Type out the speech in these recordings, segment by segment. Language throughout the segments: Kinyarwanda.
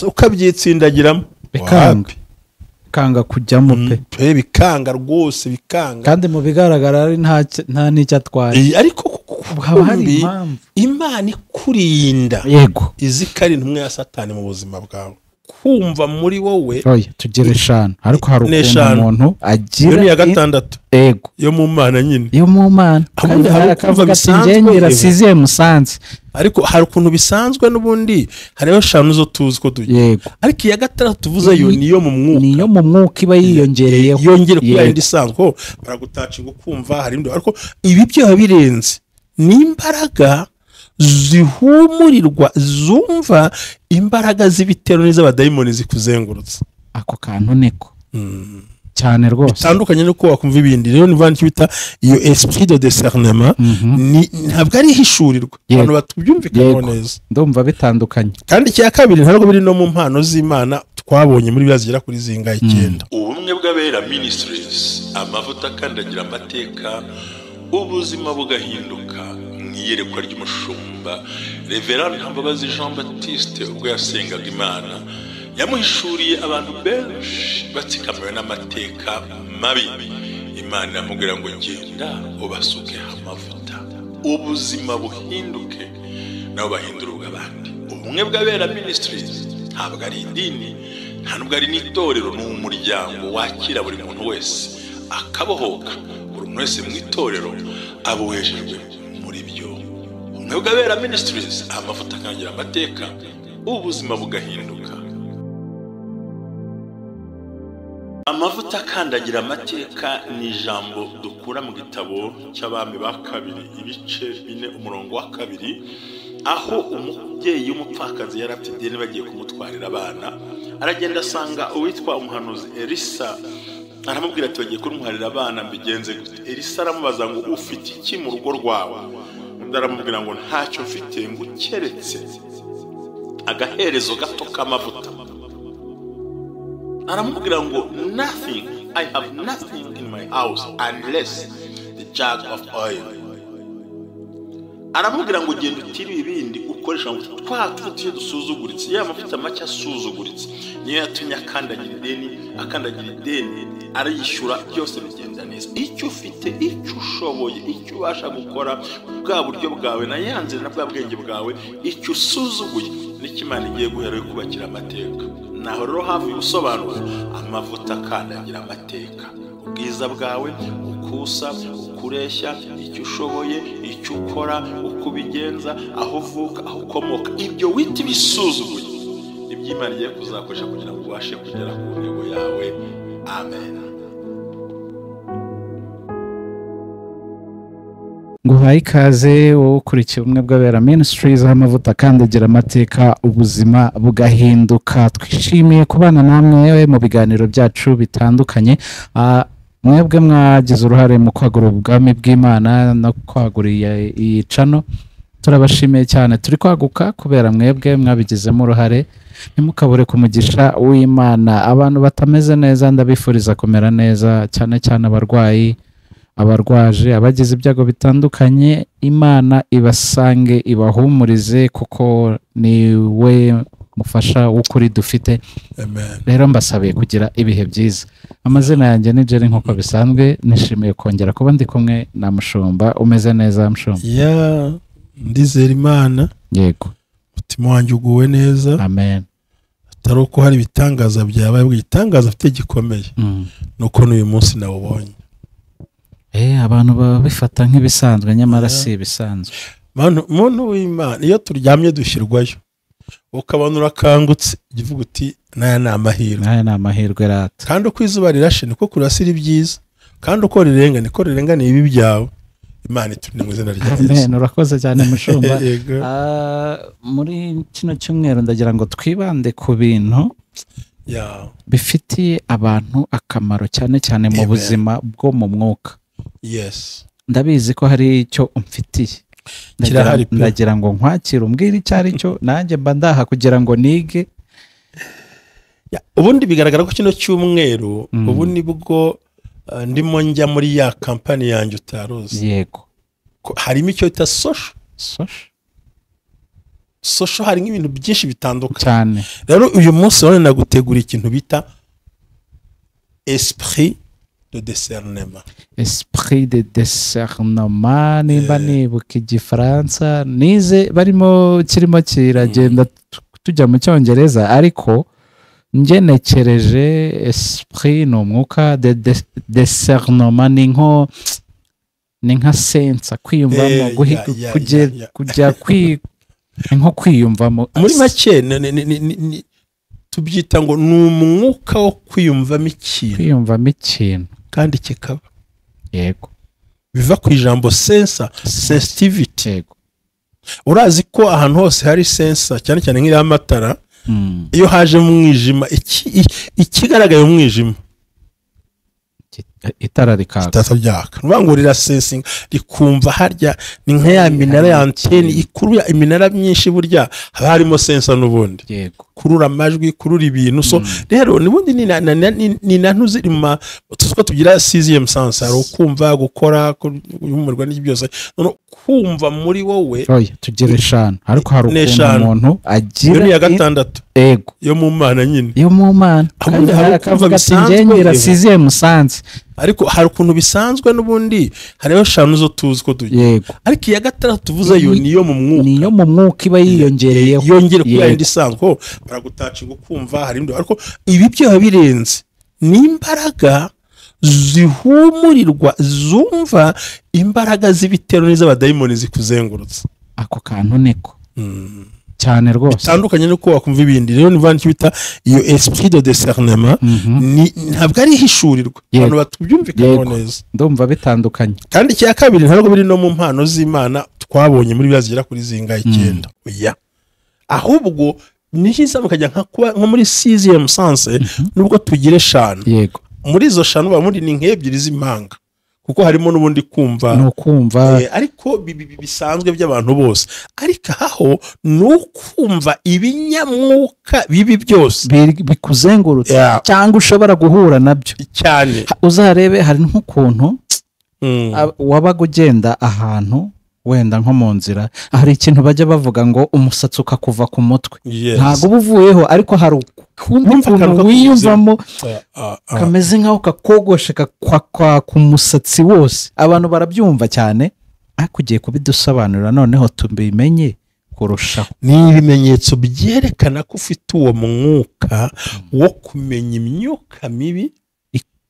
ukabyitsindagiramo kanga kujyamo pe bikanga rwose bikanga kandi mu bigaragara ari nta n'icyo atwaye ariko haba hari impamvu Imana ikurinda yego izi kari ntumwe ya Satani mu buzima bwawe kumva muri wowe tugere 5 ariko hari umuntu agira yo ya gatandatu yego yo mu Mana nyine yo mu Mana akavuga ati ngengera siziye musanze ariko hari ukuntu bisanzwe n'ubundi hariho 5 zo tuzi ko yego ariko ya gatandatu tuvuze yo niyo mu mwuka iba yiyongereyeho yongere ku yindi isanzwe baragutaca gukumva hari ibindi ariko ibi byo birenze n'imbaraga zihumurirwa zumva imbaraga z'ibitero n'iz'abadayimoni zikuzengurutse ako kantu niko cyane rwose bitandukanye nuko wakumva ibindi rero nivana cyita iyo esprit de discernement ntabwo ari hishurirwa abantu batubyumvikana neza ndumva bitandukanye kandi cya kabiri ntabwo biri no mu mpano z'Imana twabonye muri bizagera kuri zingaye 9 ubumwe bw'abera ministries amavuta kandagira amateka ubuzima bugahinduka mwiyerekwa ry'umushumba Reverend Mbabazi Jean Baptiste ubwo yasengaga Imana yamuhishuriye abantu benshi batsikamiwe n'amateka mabi Imana yamubwira ngo genda ubasuke amavuta ubuzima buhinduke nabo bahindura ubw'abandi ubumwe bw'abera ministries ntabwo ari idini nta nubwo ari n'itorero n'umuryango wakira buri muntu wese akabohoka buri muntu wese mu itorero abohejejwe muri byo ubumwe bw'abera ministries amavuta akangira amateka ubuzima bugahinduka amavuta kandagira amateka ni ijambo dukura mu gitabo cy'abami ba 2 ibice 4 umurongo wa 2 aho umubyeyi w'umupfakazi yarafite ideni bagiye kumutwarira abana aragenda asanga uwitwa umuhanuzi Elisa aramubwira ati bagiye kumutwarira abana mbigenze gute Elisa aramubaza ngo ufite iki mu rugo rwawe undi aramubwira ngo ntacyo mfite ngo keretse agaherezo gato k'amavuta aramubwira ngo nothing I have nothing in my house unless the jug of oil aramubwira ngo genda utiri ibindi ukoresha ngo twatuye dusuzuguritse ya mavuta make asuzuguritse niyo yatumye akandagira ideni arayishyura byose bigenda neza icyo ufite icyo ushoboye icyo ubasha gukora bwa buryo bwawe na yanze na bwa bwenge bwawe icyo usuzuguye n'ikimana igiye guhera yo kubakira amateka naho rero hafi ubusobanuro amavuta kandagira amateka ubwiza bwawe ukusa ukureshya icyo ushoboye icyo ukora uko ubigenza aho uvuka aho ukomoka ibyo wita bisuzuguye iby'Imana igiye kuzakoresha kugira ngo ubashe kugera ku ntego yawe amen nguhaye ikaze wowe ukurikiye ubumwe bw'abera ministries amavuta kandagira amateka ubuzima bugahinduka twishimiye kubana namwe mu biganiro byacu bitandukanye mwebwe mwagize uruhare mu kwagura ubwami bw'Imana no kwagura iyi channel turabashimiye cyane turi kwaguka kubera mwebwe mwabigizemo uruhare nimukabure kumugisha w'Imana abantu batameze neza ndabifuriza kumera neza cyane cyane abarwayi abarwaje abagize ibyago bitandukanye Imana ibasange ibahumurize kuko ni we mufasha w'ukuri dufite amen rero mbasabiye kugira ibihe byiza amazina yanjye ni Jerry nkuko bisanzwe nishimiye kongera kuba ndi kumwe na Mushumba umeze neza Mushumba ya ndizera Imana yego mutima wanjye uguwe neza amen atari uko hari ibitangaza byabaye ibitangaza afite gikomeye nuko n'uyu munsi nawubonye abantu babifata nk'ibisanzwe nyamara si ibisanzwe muntu w'Imana iyo turyamye dushyirwayo ukabona urakangutse ivuga uti naya ni amahirwe rata kandi uko izuba rirashe niko kurasira ibyiza kandi uko rirenga ni ibi byawe Imana iturinde mu izina rya Yesu amen urakoze cyane Mushumba muri kino cyumweru ndagira ngo twibande ku bintu bifitiye abantu akamaro cyane cyane mu buzima bwo mu mwuka yes ndabizi ko hari icyo umfitiye ndagira ngo nkwakire umbwire icyo ari cyo nanjye mba ndaha kugira ngo nige ubundi bigaragara ko kino cyumweru ubu nibwo ndimo njya muri ya kampani yanjye utaruzi yego harimo icyo bita social social hari nk'ibintu byinshi bitandukanye cyane. rero uyu munsi wone nagutegura ikintu bita esprit de discernement. Esprit de discernement nimba nibuka igifaransa nize barimo kirimo kiragenda tujya mu cyongereza ariko ngenekereje esprit no mwuka de discernement ni nka sensa kwiyumvamo kujya nko kwiyumvamo muri make tubyita ngo ni umwuka wo kwiyumvamo ikintu kandi kikaba yego biva ku ijambo sensa sensitivity. yego urazi ko ahantu hose hari sensa cyane cyane nk'iriya matara iyo haje mu mwijima ikigaragaye mu mwijima itara rikaka ryaka nuvuga ngo rirasensinga rikumva harya ni nka ya minara ya antene ikurura iminara myinshi burya haba harimo sensa n'ubundi yego kurura amajwi kurura ibintu so rero nibundi ni nantu ziri mu tuko tugira 6e sense ari ukumva gukora y'umurwa n'ibyo byose no kumva muri wowe tugire 5 ariko hari umuntu agira ya gatandatu yego yo mu mana nyine yo mu mana akavuga ati ngengera 6e sense ariko hari ukuntu bisanzwe n'ubundi hariho 5 zo tuzi ko tugiye ariko iya gatandatu tuvuze yo niyo mu mwuka iba yiyongereyeho yongere kuba indi sanzwe baragutacinga ukumva hari indi ariko ibi byo birenze n'imbaraga zihumurirwa zumva imbaraga z'ibitero n'iz'abadayimoni zikuzengurutse ako kantu niko cyane rwose bitandukanye nuko wakumva ibindi rero niva bita iyo esprit de discernement ntabwo ari hishurirwa abantu batubyumvikana neza ndumva bitandukanye kandi icya kabiri ntabwo biri no mu mpano z'Imana twabonye muri byazigera kuri zingahe 9 oya ahubwo nihiza mukajya nko muri 6e sense nubwo tugire 5 yego muri izo 5 bamundi ni nk'ebyiri z'impanga kuko harimo n'ubundi kumva no kumva ariko bisanzwe by'abantu bose ariko aho no kumva ibinyamwuka bibi byose bikuzengurutse cyangwa ushobora guhura nabyo cyane uzarebe hari nk'ukuntu wabaga ugenda ahantu wenda nko mu nzira hari ikintu bajya bavuga ngo umusatsi ukakuva ku mutwe ntago ubuvuyeho ariko hari ukuntu wiyumvamo kameze nkaho kakogoshe kakwa ku musatsi wose abantu barabyumva cyane ariko ugiye kubidusobanurira noneho tubimenye kurushaho ni ibimenyetso byerekana ko ufite uwo mwuka wo kumenya imyuka mibi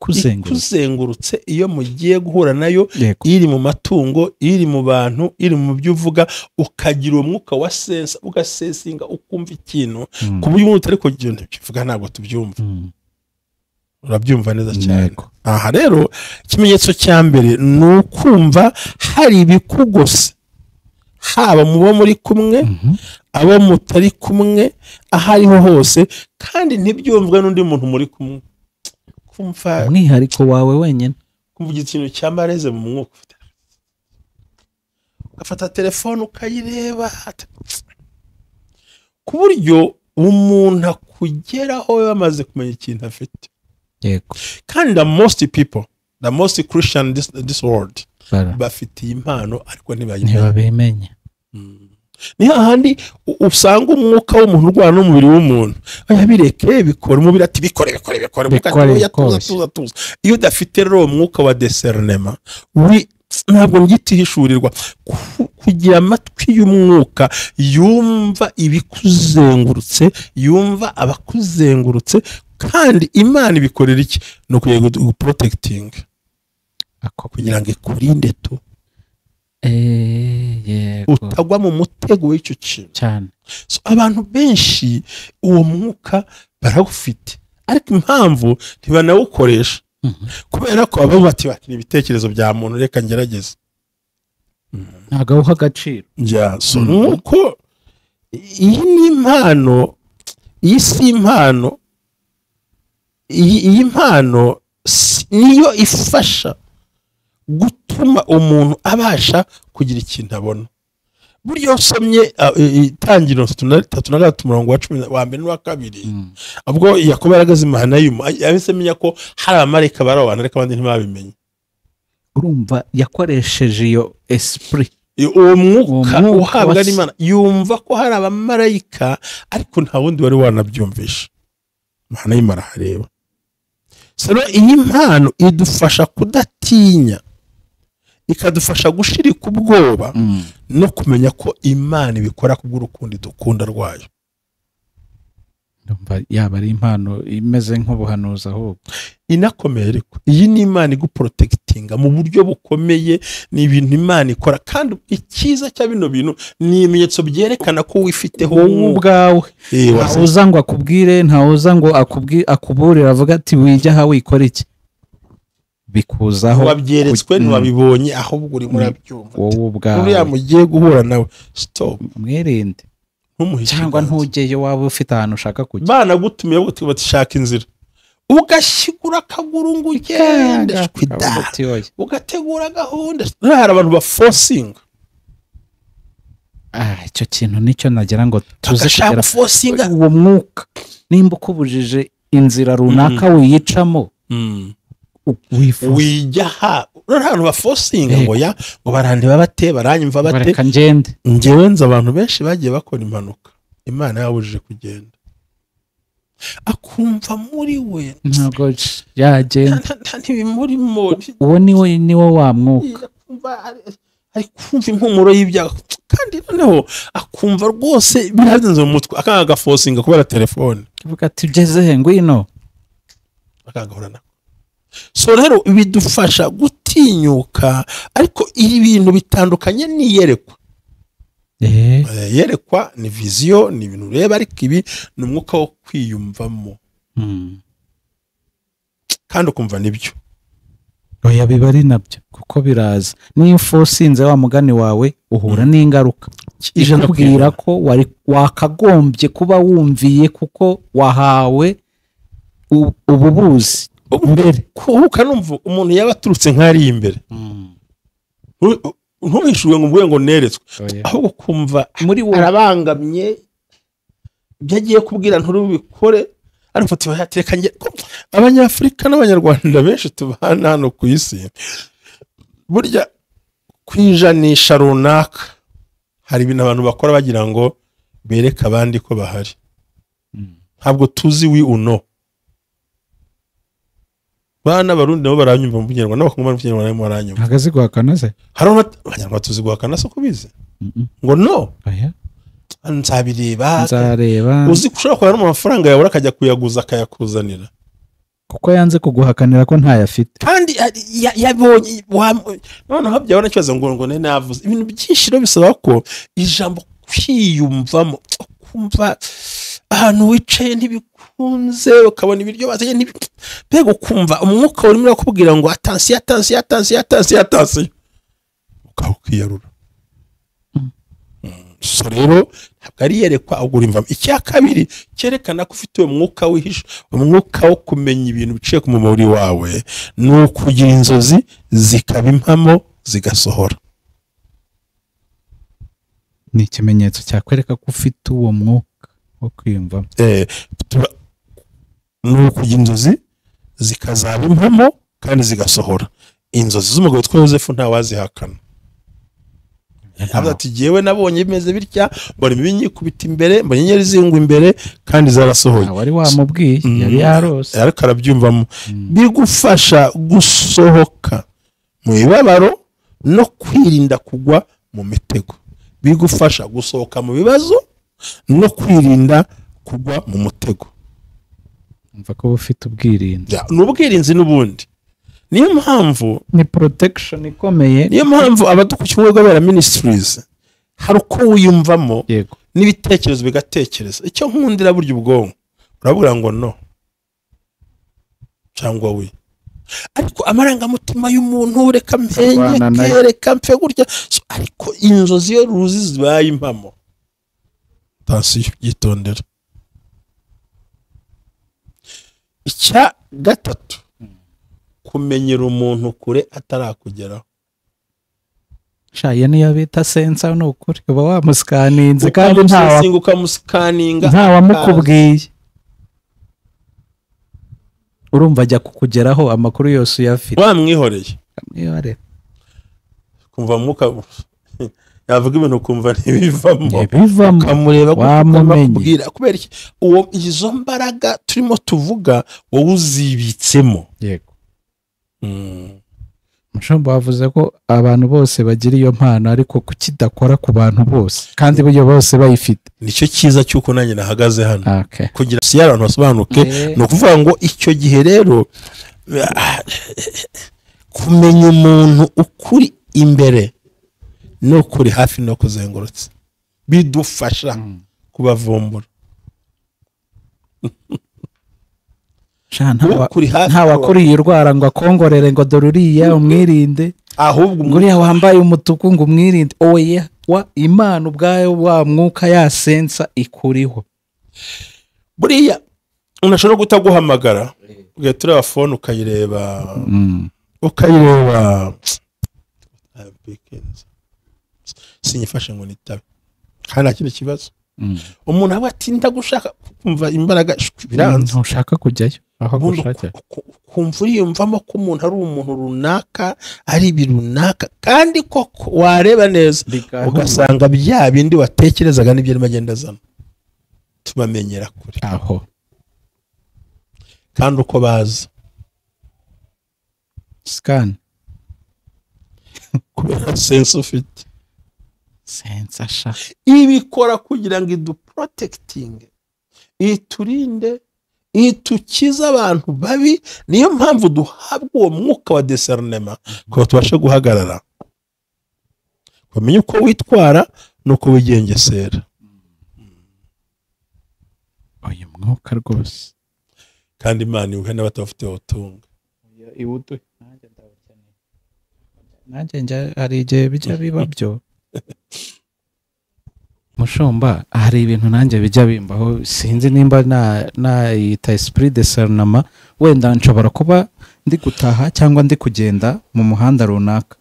ikuzengurutse iyo mugiye guhura nayo iri mu matungo iri mu bantu iri mu byo uvuga ukagira umwuka wa sensa ugasesinga ukumva ikintu ku buryo umuntu utari kugenda bivuga ntabwo tubyumva urabyumva neza cyane aha rero ikimenyetso cya mbere ni ukumva hari ibikugose haba mubo muri kumwe abo mutari kumwe aho ariho hose kandi ntibyumvwe n'undi muntu muri kumwe kumva umwihariko wawe wenyine kumva ikintu cy'amareze mu mwuka ugafata telefone ukayireba ku buryo umuntu akugeraho bamaze kumenya ikintu afite yego kandi the most Christian this world bafitiye impano ariko ntibabimenye ni hahandi usanga umwuka w'umuntu urwana n'umubiri w'umuntu bireke bikora umubiri ati bikore tuza iyo udafite rero umwuka wa discernement ntabwo ngitihishurirwa kugira amatwi y'umwuka yumva ibikuzengurutse yumva abakuzengurutse kandi Imana ibikorera iki no kuyego protecting kugira ngo ikurinde tu utagwa mu mutego w'icyo kintu cyane so abantu benshi uwo mwuka barawufite ariko impamvu ntibanawukoresha kubera ko aba bati ibitekerezo bya muntu reka ngerageze ntabwo awuha agaciro so nuko iyi ni impano iyi si impano iyi mpano niyo ifasha gutuma umuntu abasha kugira ikintu abona buryo usomye itangiriro 3:3 wa mbere n'uwa kabiri ubwo Yakobo yaragaze imana yahise amenya ko hari abamarayika bari abantu ariko abandi ntibabimenye urumva yakoresheje iyo esprit uwo mwuka uhabwa n'Imana yumva ko hari abamarayika ariko nta wundi wari wanabyumvisha. Imana y'Imana hareba. Sero iyi mpano idufasha kudatinya, ikadufasha gushirika ubwoba no kumenya ko Imana ibikora kubw'urukundo dukunda rwayo. Yaba ari impano imeze nk'ubuhanuzi ahubwo inakomeye, ariko iyi ni Imana iguprotectinga mu buryo bukomeye. ni ibintu Imana ikora, kandi icyiza cya bino bintu ni ibimenyetso byerekana ko wifiteho wowe ubwawe. Ntawuza ngo akubwire, ntawuza ngo akuburire avuga ati wijya aha wikora iki, bikuzaho wabyeretswe ntiwabibonye ahubwo uri murabyumva. wowe ubwawe uriya mugiye guhura nawe stop, mwirinde cyangwa ntujyeyo waba ufite ahantu ushaka kujya. Bana gutumiye batishaka inzira, ugashyigura akaguru ngo ugende ugategura gahunda. Hari abantu ba forcing. Icyo kintu nicyo nagira ngo tuze kugera forcing. Uwo mwuka nimba ukubujije inzira runaka wiyicamo wijya ha abantu ba forcing ngo ya ngo barandeba bate baranyumva bate bareka ngende. Ngewe nzi abantu benshi bagiye bakora impanuka Imana yabujije kugenda, akumva muri we ntabwo yagenda, ntibimurimo. uwo niwo wa mwuka ari kumva impumuro y'ibyago, kandi noneho akumva rwose birazenze mu mutwe, akanga forcing kubera telefone, kivuga ati ugeze he ngwino, akagahora nako. So rero bidufasha gutinyuka, ariko ibi bintu bitandukanye niyerekwa. Yerekwa ni vision, ni ibintu ureba, ariko ibi ni umwuka wo kwiyumvamo kandi ukumva nibyo. Oya biba ari nabyo kuko biraza. Niyo usinze wa mugani wawe uhura n'ingaruka, ikubwira ko wakagombye kuba wumviye kuko wahawe ububuzi mbere. Kuhuka numva umuntu yaba aturutse nk'ari imbere, ntuhishuwe ngo mvuge ngo neretswe, ahubwo kumva muri wowe arabangamye ibyo agiye kubwira nturubikore. Ariko tubayatereka nge Abanyafrika n'Abanyarwanda benshi tubana hano ku isi, burya kwijanisha runaka hari ibintu abantu bakora bagira ngo bereke abandi ko bahari. Ntabwo tuzi wi uno. Bana Barundi nabo baranyumva mu Kinyarwanda, n'abakumva mu Kinyarwanda nabo baranyumva. Hagazi guhakana se? Hari Abanyarwanda tuzi guhakana se kubize? Ngo no. Nzareba. Uzi kushaka kubona amafaranga yawe akajya kuyaguza akayakuzanira. Kuko yanze kuguhakanira ko ntayafite. Kandi yabonye noneho byabona kibazo ngo navuze ibintu byishiro bisaba ko ijambo kwiyumvamo, kumva ahantu wicaye ntibikunze, ukabona ibiryo bazanye mbega ukumva umwuka urimo urakubwira ngo attention ukawukiyarura. So rero ntabwo ari yerekwa agura imvamo. Icya kabiri cyerekana ko ufite umwuka wihisha, umwuka wo kumenya ibintu biciye ku mubiri wawe, ni ukugira inzozi zikaba impamo zigasohora. Ni ikimenyetso cyakwereka ko ufite uwo mwuka wo kwiyumvamo. Ni ukugira inzozi zikazaba impamo kandi zigasohora. Inzozi z'umugabo witwa Yosefu ntawazihakana. Ntabwo ati jyewe nabonye bimeze bitya, mbona ibinyikubita imbere, mbona inyenyeri zingwa imbere kandi zarasohoye. Wari wamubwiye yari yarose, ariko arabyumvamo. Bigufasha gusohoka mu bibabaro no kwirinda kugwa mu mitego. Bigufasha gusohoka mu bibazo no kwirinda kugwa mu mutego. Umva ko ufite ubwirinzi. N'ubwirinzi n'ubundi. Niyo mpamvu ni protection ikomeye. Niyo mpamvu abadukukiye Bwabera Ministries hari uko wiyumvamo n'ibitekerezo bigatekereza. Icyo nkundira buryo ubwonko urabura ngo no cyangwa we, ariko amarangamutima y'umuntu reka mpenye reka mfe gutya, ariko inzozi yo ruzi zibaye impamo. Tansiyo yitondera. Icya gatatu, kumenyera umuntu kure atarakugeraho. Shaye niyo bita sensa no kuri uba wamusikaninze kandi nta wamukubwiye. Urumva ajya kukugeraho amakuru yose uyafite. Wamwihoreye. Amwihoreye. Kumva muka yavuga ibintu ukumva ntibivamo ukamureba ukamubwira kubera iki uwo izo mbaraga turimo tuvuga wowe uzibitsemo. Yego. Mushomba wavuze ko abantu bose bagira iyo mpano ariko kukidakora ku bantu bose kandi buryo bose bayifite. Nicyo cyiza cyuko nanjye nahagaze hano kugira si abantu basobanuke. No kuvuga ngo icyo gihe rero kumenya umuntu ukuri imbere no kuri hafi no kuzengurutse bidufasha kubavumbura. nta wakuriye urwara ngo akongorere ngo dore uriya umwirinde, ahubwo nguriya wambaye umutuku ngo umwirinde. Oya, Imana ubwayo wa mwuka yasensa ikuriho. Buriya unashobora kutaguhamagara ugatura phone ukayireba sinyifashe ngo nitabe kana kindi kibazo. Umuntu aba atinda gushaka kumva imbaraga biranze, ntushaka kujyayo aho gushaka kumva uriyumvamo ko umuntu ari umuntu runaka ari ibirunaka, kandi koko wareba neza ugasanga bya bindi watekerezaga n'ibyo magenda azana tubamenyera kuri aho. Kandi uko baza scan kubera sense ufite sense asha ibikora kugira ngo iduprotecting, iturinde, itukiza abantu babi. Niyo mpamvu duhabwa uwo mwuka wa discernement ko tubashe guhagarara, bamenye uko witwara nuko wigengesera. Oya mwuka rwose kandi Imana iwuhe n'abatafite ubutunga. Iwuduhe nanjye hari igihe bijya biba byo. Mushomba, hari ibintu nanjye bijya bimbaho, sinzi nimba nayita esprit de discernement. Wenda nshobora kuba ndi gutaha cyangwa ndi kugenda mu muhanda runaka,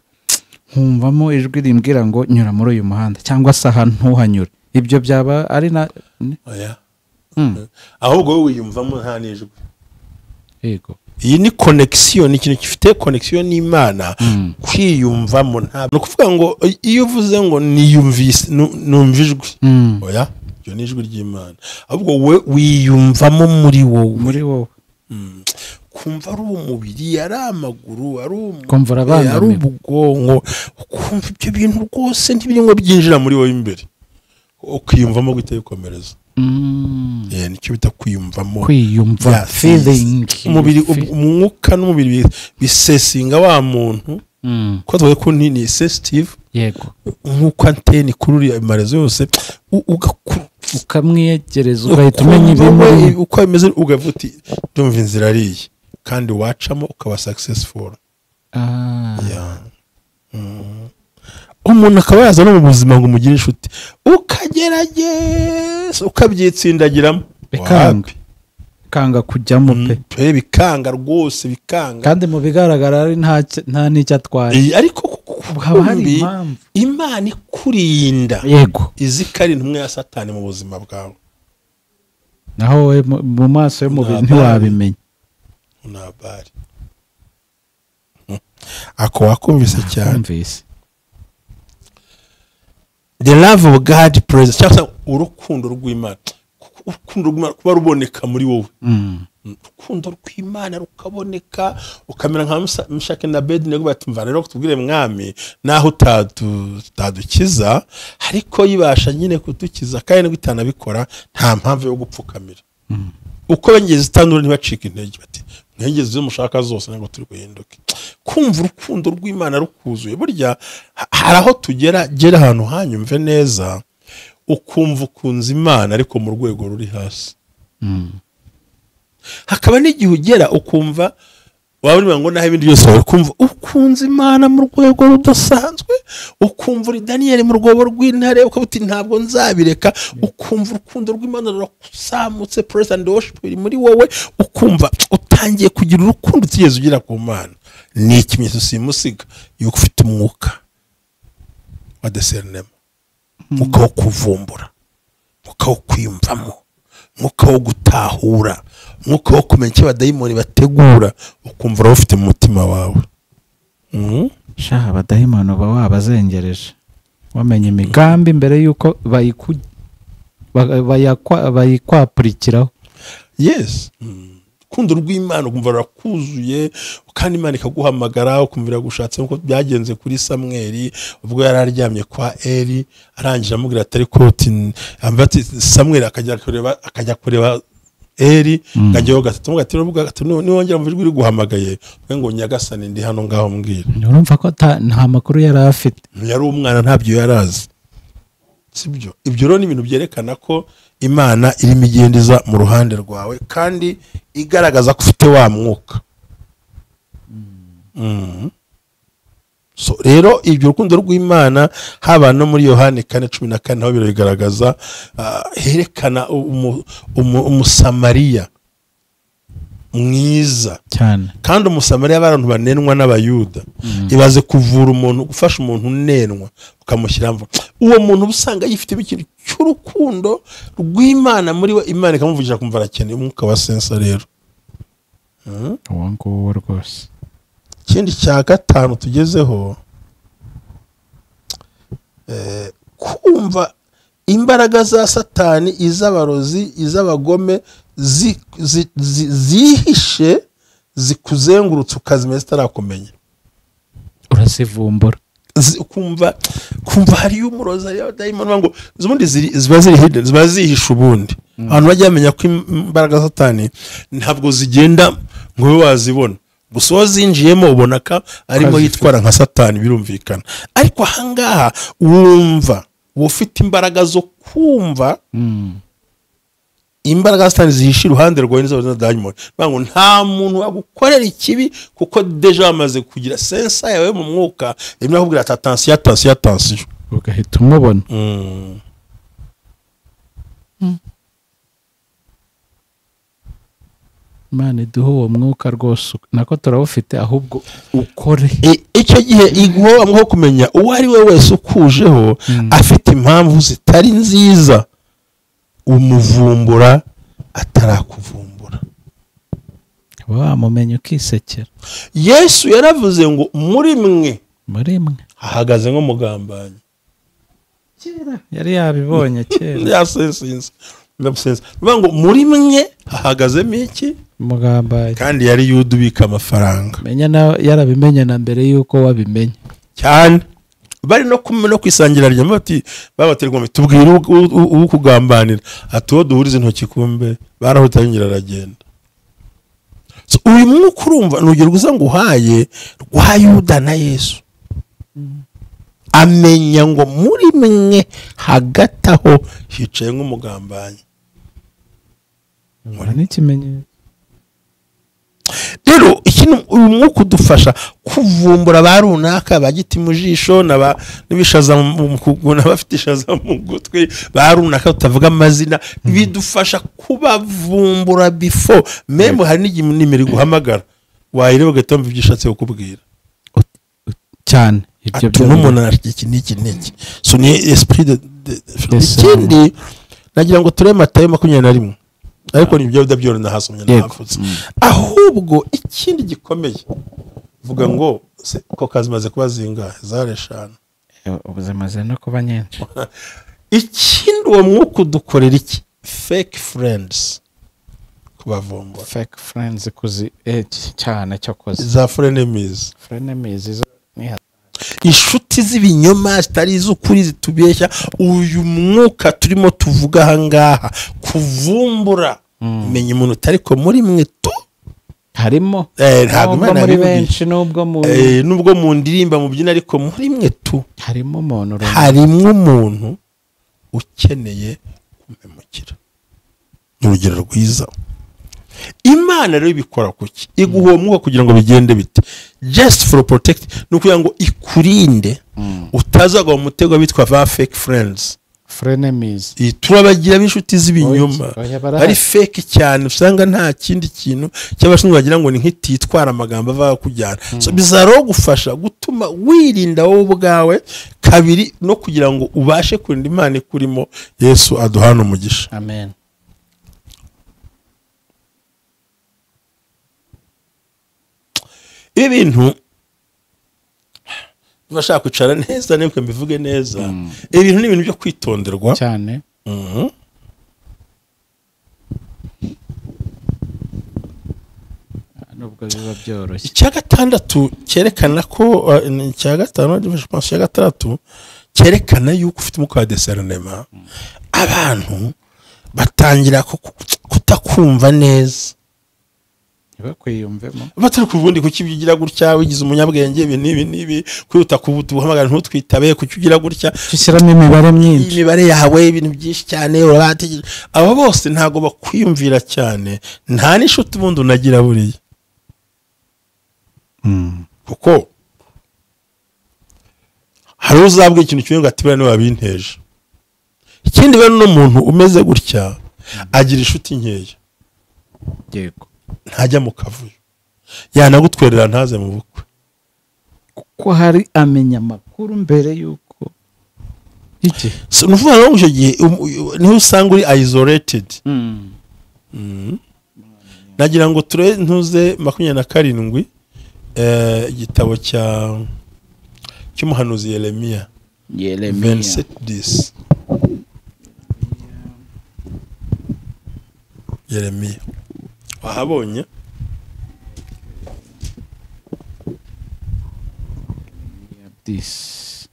nkumvamo ijwi rimbwira ngo nyura muri uyu muhanda cyangwa se ahantu ntuhanyure. Ibyo byaba ari na oya ahubwo wowe wiyumvamo nta nijwi. Yego, iyi ni connection, ni ikintu gifite connection n'Imana. Kwiyumvamo ntabwo kuvuga ngo iyo uvuze ngo niyumvise numvijwe, oya byo ni ijwi ry'Imana. Ahubwo we wiyumvamo muri wowe kumva ari umubiri, ari amaguru, ari ubwonko, kumva ibyo bintu rwose ntibirimo byinjira muri wowe imbere, ukiyumvamo guhita bikomereza. Nicyo bita kwiyumvamo, kwiyumva, feeling. Umubiri, umwuka n'umubiri bisesinga wa muntu ko twaye ko ni sensitive. Yego, nk'uko antene kururi amarezo yose ukamwiyegereza ugahita umenya ibintu uko bimeze, ugavuti ndumva inzira ariye kandi wacamo ukaba successful. Umuntu akaba yaza no mu buzima ngo umugire inshuti ukagerageza ukabyitsindagiramo bikanga kujyamo pe bikanga rwose bikanga, kandi mu bigaragara ari nta n'icyo atwaye, ariko haba hari impamvu. Imana ikurinda, yego, izi kari ntumwe ya Satani mu buzima bwawe, naho we mu maso y'umubiri ntiwabimenya. Unabari ako wakumvise cyane. The love of God presence, cyangwa urukundo rw'Imana. Urukundo rw'Imana kuba ruboneka muri wowe. Urukundo rw'Imana rukaboneka, ukamera nka Meshaki na Abedinego batumva rero kutubwire mwami naho tadukiza ariko yibasha nyine kudukiza kandi n'bitanabikora nta mpamvu yo gupfukamira. Uko bengeze itandura ntibacika intege bati mwengeze zo mushaka zose ngo turi guhinduke. Kumva urukundo rw'Imana rukuzuye, burya haraho tugera ahantu hanyumve neza ukumva ukunze Imana ariko mu rwego ruri hasi. Hakaba n'igihe ugera ukumva waburi ngo naho ibindi byose ukumva ukunze Imana mu rwego rudasanzwe, ukumva uri Daniel mu rwego rw'intare ukabuti ntabwo nzabireka, ukumva urukundo rw'Imana rurakusamutse, praise and worship muri wowe, ukumva utangiye kugira urukundo utigeze ugira ku Mana. Ni ikimenyetso simusiga yuko ufite umwuka wa discernement, umwuka wo kuvumbura, umwuka wo kwiyumvamo, umwuka wo gutahura, umwuka wo kumenya icyo abadayimoni bategura, ukumva uraho ufite mu mutima wawe. Abadayimoni uba wabazengereje. wamenye imigambi mbere yuko bayikwapurikiraho. yes urukundo rw'Imana ukumva rurakuzuye kandi Imana ikaguhamagara ukumvira gushatse nkuko byagenze kuri Samweli ubwo yari aryamye kwa Eli arangije amubwira atari koti ambati Samweli akajya kureba Eli ngajyeho gatatu ati niwongera mu ijwi riguhamagaye ngo nyagasani ndi hano ngaho mbwira. Urumva ko nta makuru yari afite, yari umwana ntabyo yarazi, sibyo? Ibyo rero ni ibintu byerekana ko Imana irimo igendeza mu ruhande rwawe kandi igaragaza ko ufite wa mwuka. So rero ibyo rukundo rw'Imana haba no muri Yohane 4:14 naho biragaragaza, herekana umusamariya mwiza cyane, kandi umusamariya abantu banenwa n'abayuda. Ibaze kuvura umuntu, gufasha umuntu unenwa ukamushyiramo uwo muntu usanga yifite ikintu cy'urukundo rw'Imana muri we, Imana ikamuvugisha kumva arakeneye umwuka wa sensa. Rero uwo nguwo rwose. Ikindi cya gatanu tugezeho, kumva imbaraga za Satani, iz'abarozi, iz'abagome zihishe zikuzengurutse ukazimenya zitarakumenya, urazivumbura. kumva hari umuroza ya dayimoni ngo zubundi ziba ziri hidden, ziba zihisha ubundi. Abantu bajya bamenya ko imbaraga za Satani ntabwo zigenda ngo we wazibona, gusa wazinjiyemo ubona ko arimo yitwara nka Satani, birumvikana. Ariko ahangaha wumva ufite imbaraga zo kumva imbaraga Satani zihisha iruhande rwawe n'izo dayimoni. Bango nta muntu wagukorera ikibi kuko deja wamaze kugira sensa yawe mu mwuka, rimwe akubwira ati attention, ugahita umubona. Imana iduha uwo mwuka rwose, nako turawufite, ahubwo ukore. Icyo gihe iguha mwo kumenya uwo ari we wese ukujeho afite impamvu zitari nziza, umuvumbura atarakuvumbura, wamumenye ukisekera. Yesu yaravuze ngo muri mwe hahagaze nk'umugambanyi. Kera yari yabibonye kera, yasensinze ngo muri mwe hahagazemo iki? Umugambanyi. Kandi yari Yuda ubika amafaranga. Menya na yarabimenye na mbere yuko wabimenye cyane. Bari no kwisangira rya bati babaterwa tubwire uwo kugambanira atuwo duhurize intoki kumbe barahutangira aragenda. So uyu mwuka urumva nugera gusa ngo uhaye rwa Yuda na Yesu, amenya ngo muri mwe hagati aho hicaye nk'umugambanyi. Muri n'ikimenyetso. Rero ikintu uyu mwuka udufasha kuvumbura barunaka bagiti mu jisho n'ibishaza mu kuguna, bafite ishaza mu gutwi barunaka tutavuga amazina, bidufasha kubavumbura before meme hari n'imiri guhamagara wayireba ugatomba ibyishatse kukubwira cyane. Ibyo byo n'umuntu ariki niki. So ni esprit de ikindi nagira ngo tureme Matayo 21, ariko ni ibyo byorana hasomye n'ahafutse. Ahubwo ikindi gikomeye vuga ngo ko kazimaze kuba zingahe? Zare 5. Ubuzimaze no kuba nyinshi. Ikindi uwo mwuka udukorera iki? Fake friends, kubavumbura. Fake friends kuzi cyane cyakoze. Za frenemies ni inshuti z'ibinyoma zitari iz'ukuri zitubeshya. Uyu mwuka turimo tuvuga ahangaha kuvumbura, menya umuntu utari ko muri mwe tu harimo, ntabwo Imana muri benshi nubwo mu ndirimba mu byina, ariko muri mwe tu harimo umuntu ukeneye kumemukira. Urugero rwiza, Imana rero ibikora kuki? Iguha uwo mwuka kugira ngo bigende bite? Just for protect, nukugira ngo ikurinde utazagwa mu mutego bitwa va fake friends, frenemies. Turabagira b'inshuti z'ibinyoma ari fake cyane, usanga nta kindi kintu cy'abashinzwe bagira ngo ni nk'ititwara amagambo ava kujyana. So bizaro gufasha gutuma wirinda wowe ubwawe, kabiri no kugira ngo ubashe kurinda Imana ikurimo. Yesu aduhana umugisha. Amen. Ibintu bashaka kwicara neza n'uko mbivuge neza ibintu ni ibintu byo kwitonderwa cyane. Nubwo biba byoroshye. Icya gatandatu cyerekana ko icya gatanu cya gatandatu cyerekana yuko ufite umwuka wa discernment abantu batangira kutakumva neza bakwiyumvemo batari kuvundi kuki bigira gutya wigize umunyabwenge ibi nibi kwihuta kubuhamagara ntutwitabe kuki ugira gutya ushyiramo imibare myinshi imibare yawe ibintu byinshi cyane urabategereje abo bose ntago bakwiyumvira cyane nta n'ishuti ubundi unagira buriya kuko hari uzabwa ikintu kimwe ngo atibura niwe wabinteje ikindi bene n'umuntu umeze gutya agira inshuti nkeya yego ntajya mu kavuyo yanagutwerera ntaze mu bukwe kuko hari amenya amakuru mbere yuko iki so nuvuga ngo icyo gihe niho usanga uri isolated nagira ngo ture ntuze 27 igitabo cy'umuhanuzi Yeremiya 27:10 Yeremiya wahabonye this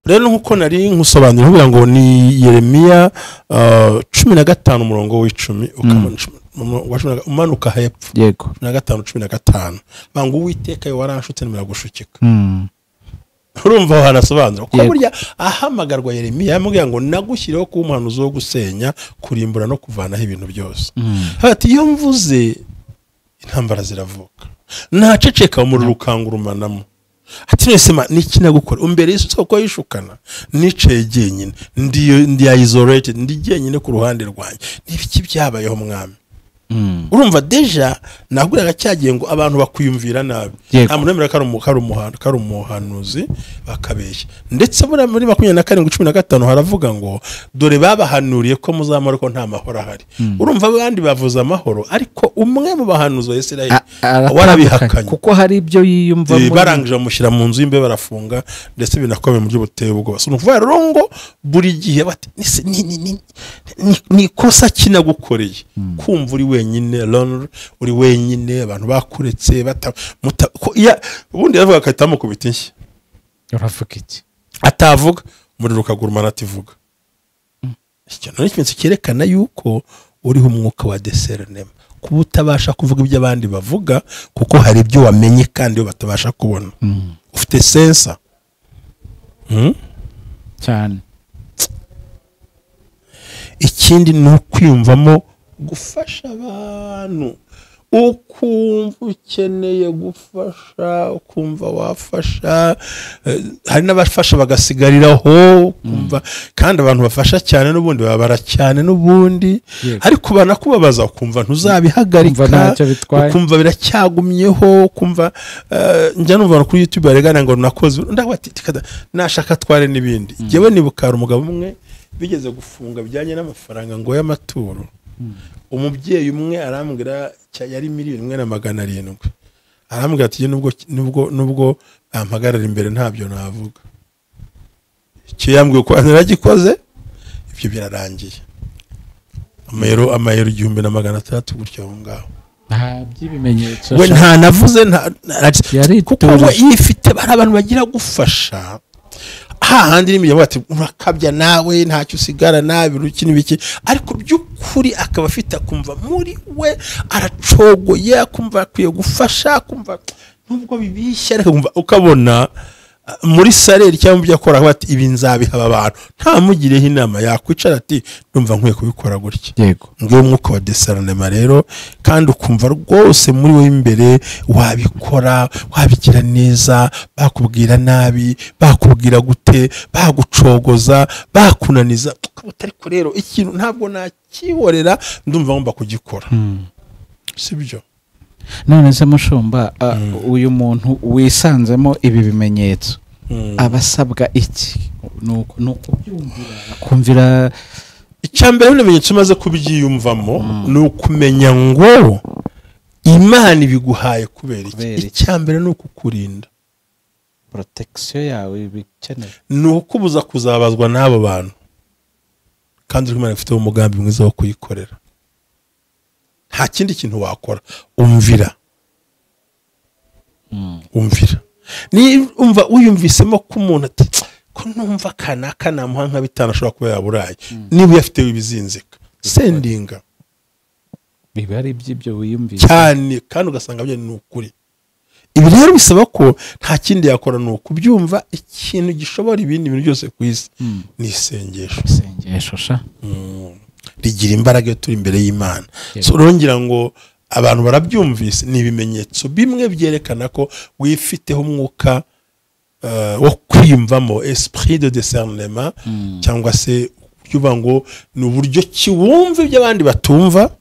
rero nkuko nari nkusobanura kugira ngo ni Yeremiya 15 umurongo w'10 umanuka hepfo yego 15 bangu Uwiteka waranshutse nimuragushukika urumva hanasobanura ko burya ahamagarwa Yeremiya yamubwiye ngo nagushyiriho ku umuhanuzi wo gusenya kurimbura no kuvanaho ibintu byose hati iyo mvuze intambara ziravuka ntaceceka mu rukangurumanamo ati nesema niki nagukora umbere y'isoko yishukana nicaye genyine ndi isolated ndi genyine ku ruhande rwanjye nibiki byabayeho mwami urumva deja naguraga cyagiye ngo abantu bakwiyumvira nabi amunemera kari umuhanuzi bakabeshya ndetse muri 27:15 haravuga ngo dore babahanuriye ko muzamara ko nta mahoro ahari urumva abandi bavuza amahoro ariko umwe mu bahanuzi wa Isirayeli warabihakanye kuko hari ibyo yiyumva barangije amushyira mu nzu y'imbe barafunga ndetse binakomeye mu by'ubuteye ubwo so nuvuga rero ngo buri gihe bati ni kosa kinagukoreye kumva uri wenyine alone uri wenyine abantu bakuretse ubundi yavuga akahitamo kubita inshyi uravuga iki atavuga muri rukagurumana ativuga ikintu n'ikimenyetso cyerekana yuko uriho umwuka wa discernment kuba utabasha kuvuga ibyo abandi bavuga kuko hari ibyo wamenye kandi iyo batabasha kubona ufite sensa cyane ikindi ni ukwiyumvamo gufasha abantu ukumva ukeneye gufasha ukumva wafasha hari n'abafasha bagasigariraho kumva kandi abantu bafasha cyane n'ubundi babara cyane n'ubundi ariko banakubabaza ukumva ntuzabihagarika ukumva biracyagumyeho kumva njya numva kuri YouTube baregana ngo nakoze ndabatika nashaka tware n'ibindi jewe nibukara umugabo umwe bigeze gufunga bijyanye n'amafaranga ngo y'amaturo umubyeyi umwe arambwira yari 1,700,000 arambwira ati nubwo ampagarara imbere ntabyo navuga icyo yambwiye ko naragikoze ibyo birarangiye amayero 1,600 gutyo aho ngaho nta by'ibimenyetso we nta navuze kuko we yifite bari abantu bagira gufasha hahandi n'imijya bati urakabya nawe ntacyo usigara nabi rukini biki ariko by'ukuri akaba afite akumva muri we aracogoye akumva akwiye gufasha akumva nubwo bibishya ariko kumva ukabona muri saleri cyangwa byo akora bati ibi nzabiha abantu nta mugireho inama yakwicara ati ndumva nkwiye kubikora gutya yego ngiyo umwuka wa discernment rero kandi ukumva rwose muri we imbere wabikora wabigira neza bakubwira nabi bakubwira gute bagucogoza bakunaniza utari ko rero ikintu ntabwo nakihorera ndumva ngomba kugikora sibyo none se mushumba uyu muntu wisanzemo ibi bimenyetso abasabwa iki nuko kumvira icyambere n'ibimenyetso maze kubyiyumvamo ni ukumenya ngo imana ibiguhaye kubera iki? Icyambere ni ukukurinda, protection yawe bikenewe, ni ukubuza kuzabazwa n'abo bantu, kandi Imana ifite umugambi mwiza wo kuyikorera. Nta kindi kintu wakora, umvira. Ni umva uyumvisemo ko umuntu ati ko numva kanaka namuha nka 5 ashobora kuba yaburaye, niba yafite ibizinzika sendinga, biba ari iby'ibyo wiyumvise cyane, kandi ugasanga byo ni ukuri. Ibi rero bisaba ko nta kindi yakora, ni ukubyumva. Ikintu gishobora ibindi bintu byose ku isi ni isengesho sha rigira imbaraga iyo turi imbere y'Imana. So urongera ngo abantu barabyumvise, ni ibimenyetso bimwe byerekana ko wifiteho umwuka wo kwiyumvamo, esprit de discernement, cyangwa se ubyuba ngo ni uburyo kiwumva ibyo abandi batumva,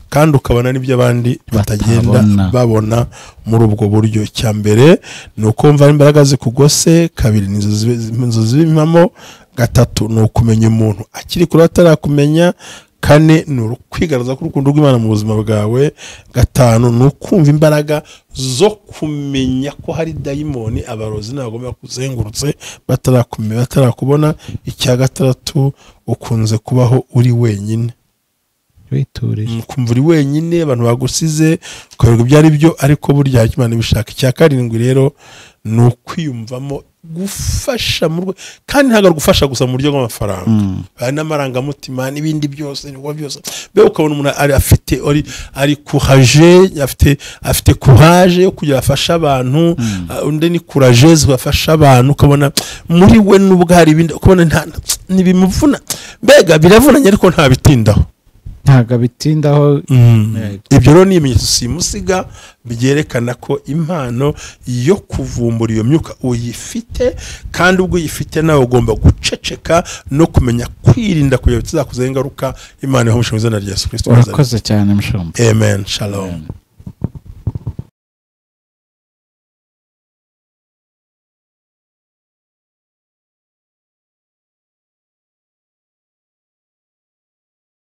kandi ukabona n'ibyo abandi batagenda babona muri ubwo buryo. Cyambere ni ukumva imbaraga zikugose, kabiri n'inzozi zibimamo, gatatu ni ukumenya umuntu akiri kuri atarakumenya, kane ni ukwigaragaza ko urukundo rw'Imana mu buzima bwawe, gatanu ni ukumva imbaraga zo kumenya ko hari dayimoni abarozi n'abagome bakuzengurutse batarakumenya, batarakubona. Icya gatandatu ukunze kubaho uri wenyine, witurije, kumva uri wenyine, abantu bagusize ukayoberwa ibyo ari byo, ariko burya Imana ibishaka. Icya karindwi rero ni ukwiyumvamo gufasha kandi ntabwo gufasha gusa mu buryo bw'amafaranga, hari n'amarangamutima n'ibindi byose, nibwo byose be ukabona umuntu ari courage, afite courage yo kugira afasha abantu, undi ni courageuse bafasha abantu, ukabona muri we n'ubwo hari ibindi, ukabona ntibimuvuna, mbega biravunanye ariko nta bitindaho, ntaga bitindaho. Ibyo rero ni ibimenyetso simusiga byerekana ko impano yo kuvumbura iyo myuka uyifite, kandi ubwo uyifite nawe ugomba guceceka no kumenya kwirinda kugira bitazakuzaho ingaruka. Imana ihumuje mu izina rya Yesu Kristo. Urakoze cyane mushumba. Amen. Shalom.